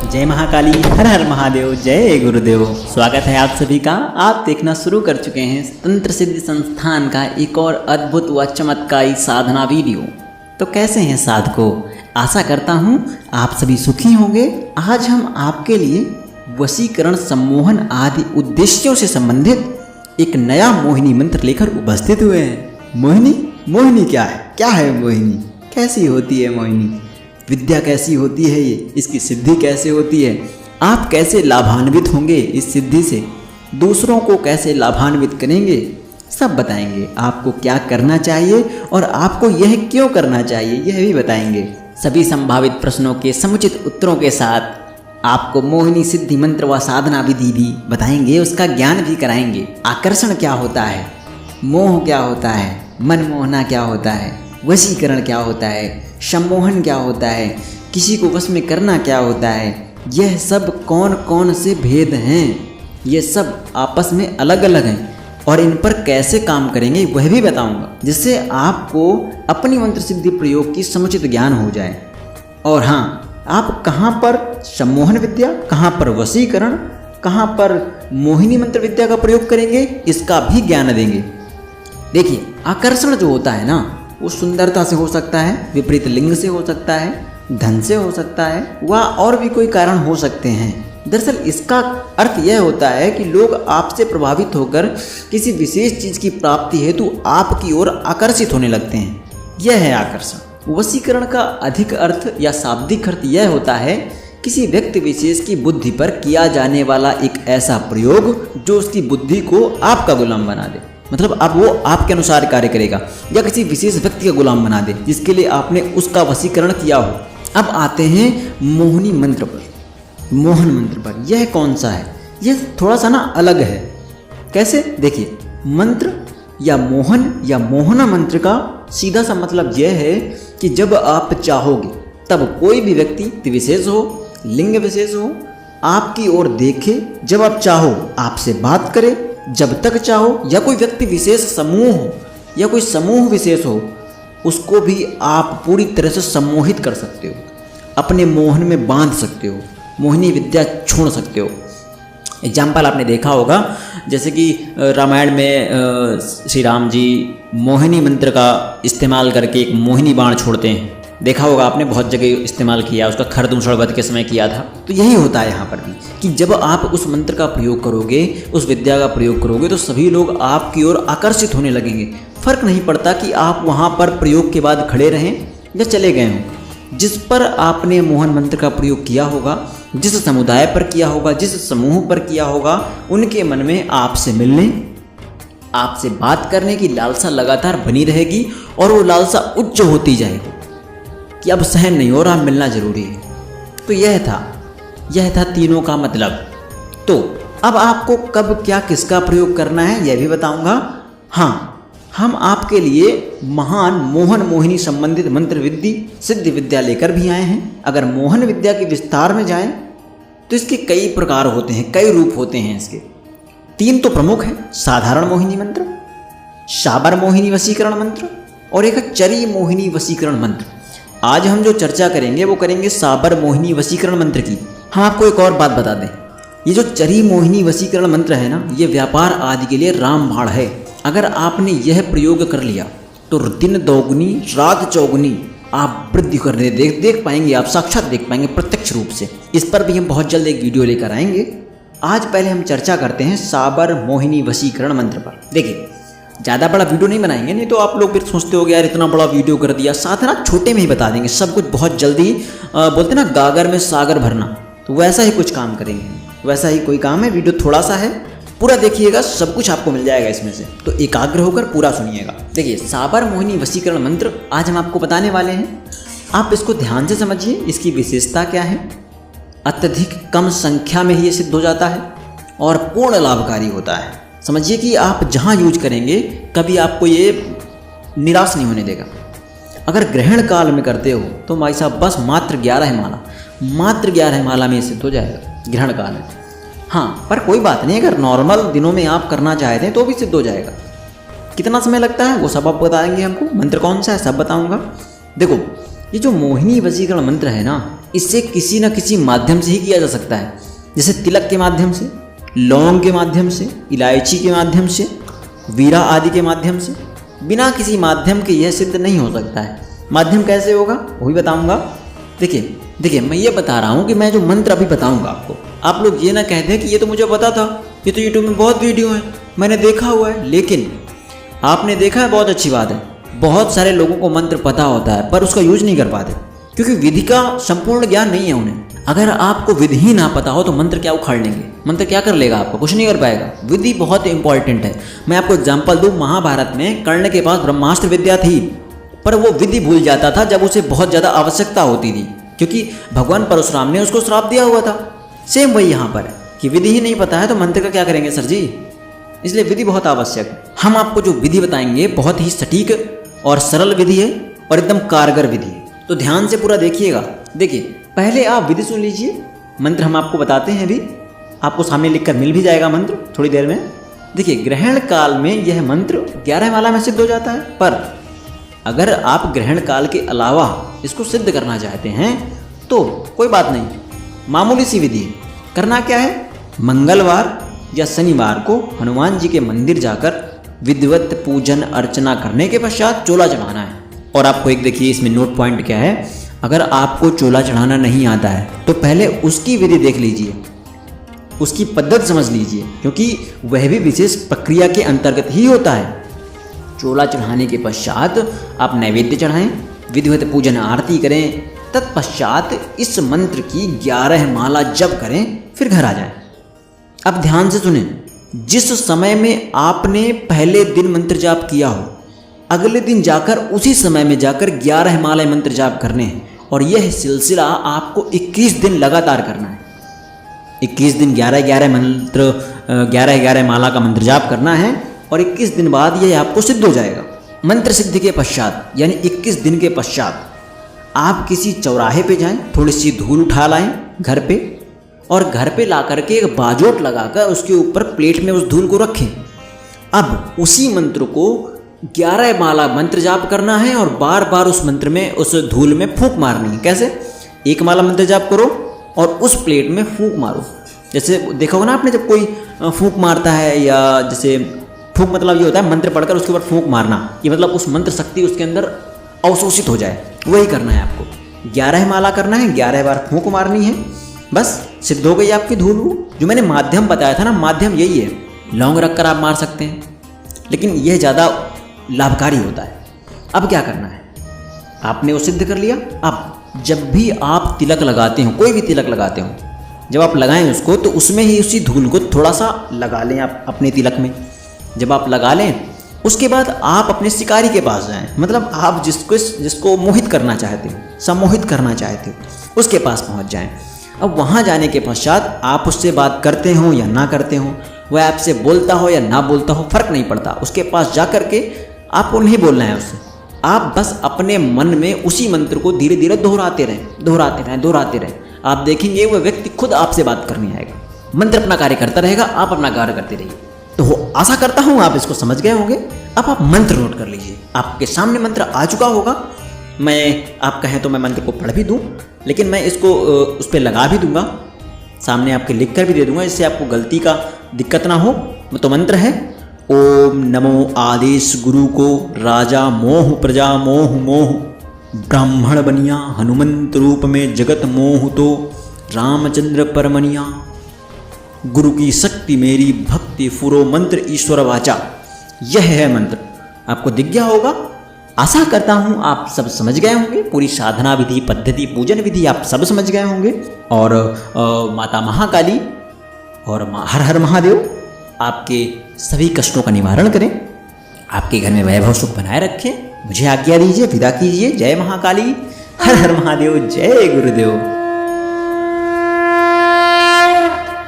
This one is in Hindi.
जय महाकाली, हर हर महादेव, जय गुरुदेव। स्वागत है आप सभी का। आप देखना शुरू कर चुके हैं तंत्र सिद्धि संस्थान का एक और अद्भुत व चमत्कारी साधना वीडियो। तो कैसे हैं साधकों? आशा करता हूँ आप सभी सुखी होंगे। आज हम आपके लिए वशीकरण, सम्मोहन आदि उद्देश्यों से संबंधित एक नया मोहिनी मंत्र लेकर उपस्थित हुए हैं। मोहिनी क्या है मोहिनी? कैसी होती है मोहिनी? विद्या कैसी होती है ये? इसकी सिद्धि कैसे होती है? आप कैसे लाभान्वित होंगे इस सिद्धि से? दूसरों को कैसे लाभान्वित करेंगे? सब बताएंगे। आपको क्या करना चाहिए और आपको यह क्यों करना चाहिए यह भी बताएंगे। सभी संभावित प्रश्नों के समुचित उत्तरों के साथ आपको मोहिनी सिद्धि मंत्र व साधना विधि भी बताएंगे, उसका ज्ञान भी कराएंगे। आकर्षण क्या होता है, मोह क्या होता है, मनमोहना क्या होता है, वशीकरण क्या होता है, सम्मोहन क्या होता है, किसी को वश में करना क्या होता है, यह सब कौन कौन से भेद हैं, ये सब आपस में अलग अलग हैं और इन पर कैसे काम करेंगे वह भी बताऊंगा, जिससे आपको अपनी मंत्र सिद्धि प्रयोग की समुचित ज्ञान हो जाए। और हाँ, आप कहाँ पर सम्मोहन विद्या, कहाँ पर वशीकरण, कहाँ पर मोहिनी मंत्र विद्या का प्रयोग करेंगे, इसका भी ज्ञान देंगे। देखिए, आकर्षण जो होता है ना, वो सुंदरता से हो सकता है, विपरीत लिंग से हो सकता है, धन से हो सकता है, व और भी कोई कारण हो सकते हैं। दरअसल इसका अर्थ यह होता है कि लोग आपसे प्रभावित होकर किसी विशेष चीज़ की प्राप्ति हेतु आपकी ओर आकर्षित होने लगते हैं। यह है आकर्षण। वशीकरण का अधिक अर्थ या शाब्दिक अर्थ यह होता है किसी व्यक्ति विशेष की बुद्धि पर किया जाने वाला एक ऐसा प्रयोग जो उसकी बुद्धि को आपका गुलाम बना दे। मतलब अब वो आपके अनुसार कार्य करेगा, या किसी विशेष व्यक्ति का गुलाम बना दे जिसके लिए आपने उसका वशीकरण किया हो। अब आते हैं मोहिनी मंत्र पर, मोहन मंत्र पर। यह कौन सा है? यह थोड़ा सा ना अलग है। कैसे? देखिए, मंत्र या मोहन या मोहना मंत्र का सीधा सा मतलब यह है कि जब आप चाहोगे तब कोई भी व्यक्ति विशेष हो, लिंग विशेष हो, आपकी ओर देखे, जब आप चाहो आपसे बात करे, जब तक चाहो, या कोई व्यक्ति विशेष समूह हो या कोई समूह विशेष हो, उसको भी आप पूरी तरह से सम्मोहित कर सकते हो, अपने मोहन में बांध सकते हो, मोहिनी विद्या छोड़ सकते हो। एग्जाम्पल आपने देखा होगा, जैसे कि रामायण में श्री राम जी मोहिनी मंत्र का इस्तेमाल करके एक मोहिनी बाण छोड़ते हैं। देखा होगा आपने, बहुत जगह इस्तेमाल किया, उसका खरदूषण वध के समय किया था। तो यही होता है यहाँ पर भी कि जब आप उस मंत्र का प्रयोग करोगे, उस विद्या का प्रयोग करोगे, तो सभी लोग आपकी ओर आकर्षित होने लगेंगे। फर्क नहीं पड़ता कि आप वहाँ पर प्रयोग के बाद खड़े रहें या चले गए हों। जिस पर आपने मोहन मंत्र का प्रयोग किया होगा, जिस समुदाय पर किया होगा, जिस समूह पर किया होगा, उनके मन में आपसे मिलने, आपसे बात करने की लालसा लगातार बनी रहेगी और वो लालसा उच्च होती जाएगी कि अब सहन नहीं हो रहा, मिलना जरूरी है। तो यह था तीनों का मतलब। तो अब आपको कब क्या किसका प्रयोग करना है यह भी बताऊंगा। हाँ, हम आपके लिए महान मोहन मोहिनी संबंधित मंत्र विद्धि सिद्धि विद्या लेकर भी आए हैं। अगर मोहन विद्या के विस्तार में जाएं तो इसके कई प्रकार होते हैं, कई रूप होते हैं इसके। 3 तो प्रमुख हैं: साधारण मोहिनी मंत्र, साबर मोहिनी वशीकरण मंत्र और एक है चरी मोहिनी वशीकरण मंत्र। आज हम जो चर्चा करेंगे वो करेंगे साबर मोहिनी वशीकरण मंत्र की। हम आपको एक और बात बता दें, ये जो चरी मोहिनी वशीकरण मंत्र है ना, ये व्यापार आदि के लिए रामबाण है। अगर आपने यह प्रयोग कर लिया तो दिन दोगुनी रात चौगुनी आप वृद्धि करने देख पाएंगे, आप साक्षात देख पाएंगे प्रत्यक्ष रूप से। इस पर भी हम बहुत जल्द एक वीडियो लेकर आएंगे। आज पहले हम चर्चा करते हैं साबर मोहिनी वशीकरण मंत्र पर। देखिए, ज़्यादा बड़ा वीडियो नहीं बनाएंगे, नहीं तो आप लोग फिर सोचते हो यार इतना बड़ा वीडियो कर दिया। साथ ना छोटे में ही बता देंगे सब कुछ, बहुत जल्दी। बोलते ना गागर में सागर भरना, तो वैसा ही कुछ काम करेंगे, वैसा ही कोई काम है। वीडियो थोड़ा सा है, पूरा देखिएगा, सब कुछ आपको मिल जाएगा इसमें से, तो एकाग्र होकर पूरा सुनिएगा। देखिए, साबर मोहिनी वशीकरण मंत्र आज हम आपको बताने वाले हैं। आप इसको ध्यान से समझिए, इसकी विशेषता क्या है। अत्यधिक कम संख्या में ही ये सिद्ध हो जाता है और पूर्ण लाभकारी होता है। समझिए कि आप जहाँ यूज करेंगे कभी आपको ये निराश नहीं होने देगा। अगर ग्रहण काल में करते हो तो भाई साहब बस मात्र 11 माला में सिद्ध हो जाएगा ग्रहण काल में। हाँ, पर कोई बात नहीं, अगर नॉर्मल दिनों में आप करना चाहते हैं तो भी सिद्ध हो जाएगा। कितना समय लगता है वो सब आप बताएंगे हमको। मंत्र कौन सा है सब बताऊंगा। देखो ये जो मोहिनी वशीकरण मंत्र है ना, इससे किसी न किसी माध्यम से ही किया जा सकता है। जैसे तिलक के माध्यम से, लौंग के माध्यम से, इलायची के माध्यम से, वीरा आदि के माध्यम से। बिना किसी माध्यम के यह सिद्ध नहीं हो सकता है। माध्यम कैसे होगा वो भी बताऊंगा। देखिए मैं ये बता रहा हूँ कि मैं जो मंत्र अभी बताऊंगा आपको, आप लोग ये ना कह दें कि ये तो मुझे पता था, ये तो यूट्यूब में बहुत वीडियो है, मैंने देखा हुआ है। लेकिन आपने देखा है, बहुत अच्छी बात है। बहुत सारे लोगों को मंत्र पता होता है पर उसका यूज नहीं कर पाते, क्योंकि विधि का संपूर्ण ज्ञान नहीं है उन्हें। अगर आपको विधि ही ना पता हो तो मंत्र क्या उखाड़ लेंगे, मंत्र क्या कर लेगा आपको, कुछ नहीं कर पाएगा। विधि बहुत इंपॉर्टेंट है। मैं आपको एग्जाम्पल दूँ, महाभारत में कर्ण के पास ब्रह्मास्त्र विद्या थी, पर वो विधि भूल जाता था जब उसे बहुत ज़्यादा आवश्यकता होती थी, क्योंकि भगवान परशुराम ने उसको श्राप दिया हुआ था। सेम वही यहाँ पर है कि विधि ही नहीं पता है तो मंत्र का क्या करेंगे सर जी। इसलिए विधि बहुत आवश्यक है। हम आपको जो विधि बताएंगे बहुत ही सटीक और सरल विधि है और एकदम कारगर विधि है, तो ध्यान से पूरा देखिएगा। देखिए पहले आप विधि सुन लीजिए, मंत्र हम आपको बताते हैं। अभी आपको सामने लिखकर मिल भी जाएगा मंत्र थोड़ी देर में। देखिए ग्रहण काल में यह मंत्र 11 माला में सिद्ध हो जाता है, पर अगर आप ग्रहण काल के अलावा इसको सिद्ध करना चाहते हैं तो कोई बात नहीं, मामूली सी विधि है। करना क्या है, मंगलवार या शनिवार को हनुमान जी के मंदिर जाकर विधिवत पूजन अर्चना करने के पश्चात चोला चढ़ाना है। और आपको एक देखिए इसमें नोट पॉइंट क्या है, अगर आपको चोला चढ़ाना नहीं आता है तो पहले उसकी विधि देख लीजिए, उसकी पद्धति समझ लीजिए, क्योंकि वह भी विशेष प्रक्रिया के अंतर्गत ही होता है। चोला चढ़ाने के पश्चात आप नैवेद्य चढ़ाएं, विधिवत पूजन आरती करें, तत्पश्चात इस मंत्र की 11 माला जप करें, फिर घर आ जाएं। अब ध्यान से सुनें, जिस समय में आपने पहले दिन मंत्र जाप किया हो, अगले दिन जाकर उसी समय में जाकर 11 माला मंत्र जाप करने हैं। और यह सिलसिला आपको 21 दिन लगातार करना है। 21 दिन 11 मंत्र 11 माला का मंत्र जाप करना है और 21 दिन बाद यह आपको सिद्ध हो जाएगा। मंत्र सिद्धि के पश्चात यानी 21 दिन के पश्चात आप किसी चौराहे पे जाएं, थोड़ी सी धूल उठा लाएं घर पे, और घर पे ला करके एक बाजोट लगाकर उसके ऊपर प्लेट में उस धूल को रखें। अब उसी मंत्र को 11 माला मंत्र जाप करना है और बार बार उस मंत्र में, उस धूल में फूंक मारनी है। कैसे, 1 माला मंत्र जाप करो और उस प्लेट में फूंक मारो। जैसे देखा होगा ना आपने, जब कोई फूंक मारता है, या जैसे फूंक मतलब ये होता है मंत्र पढ़कर उसके ऊपर फूंक मारना, ये मतलब उस मंत्र शक्ति उसके अंदर अवशोषित हो जाए, वही करना है आपको। 11 माला करना है, 11 बार फूंक मारनी है, बस सिद्ध हो गई आपकी धूल। जो मैंने माध्यम बताया था ना, माध्यम यही है। लौंग रखकर आप मार सकते हैं, लेकिन यह ज़्यादा लाभकारी होता है। अब क्या करना है, आपने वो सिद्ध कर लिया। अब जब भी आप तिलक लगाते हो, कोई भी तिलक लगाते हो, जब आप लगाएं उसको तो उसमें ही उसी धूल को थोड़ा सा लगा लें आप अपने तिलक में। जब आप लगा लें उसके बाद आप अपने शिकारी के पास जाएं, मतलब आप जिसको मोहित करना चाहते हो, सम्मोहित करना चाहते हो, उसके पास पहुंच जाएं। अब वहाँ जाने के पश्चात आप उससे बात करते हो या ना करते हो, वह आपसे बोलता हो या ना बोलता हो, फर्क नहीं पड़ता। उसके पास जा कर के आपको नहीं बोलना है उससे, आप बस अपने मन में उसी मंत्र को धीरे धीरे दोहराते रहें। आप देखेंगे वह व्यक्ति खुद आपसे बात करने आएगा। मंत्र अपना कार्य करता रहेगा, आप अपना कार्य करते रहिए। तो आशा करता हूँ आप इसको समझ गए होंगे। अब आप मंत्र नोट कर लीजिए, आपके सामने मंत्र आ चुका होगा। मैं आप कहें तो मैं मंत्र को पढ़ भी दूँ, लेकिन मैं इसको उस पर लगा भी दूंगा, सामने आपके लिख कर भी दे दूंगा, इससे आपको गलती का दिक्कत ना हो। तो मंत्र है, ओम नमो आदेश गुरु को राजा मोह प्रजा मोह मोह, ब्राह्मण बनिया हनुमंत रूप में जगत मोह तो रामचंद्र परमनिया, गुरु की शक्ति मेरी भक्ति फुरो मंत्र ईश्वर वाचा। यह है मंत्र, आपको दिख गया होगा। आशा करता हूँ आप सब समझ गए होंगे, पूरी साधना विधि, पद्धति, पूजन विधि आप सब समझ गए होंगे। और माता महाकाली और हर हर महादेव आपके सभी कष्टों का निवारण करें, आपके घर में वैभव सुख बनाए रखें। मुझे आज्ञा दीजिए, विदा कीजिए। जय महाकाली, हर हर महादेव, जय गुरुदेव।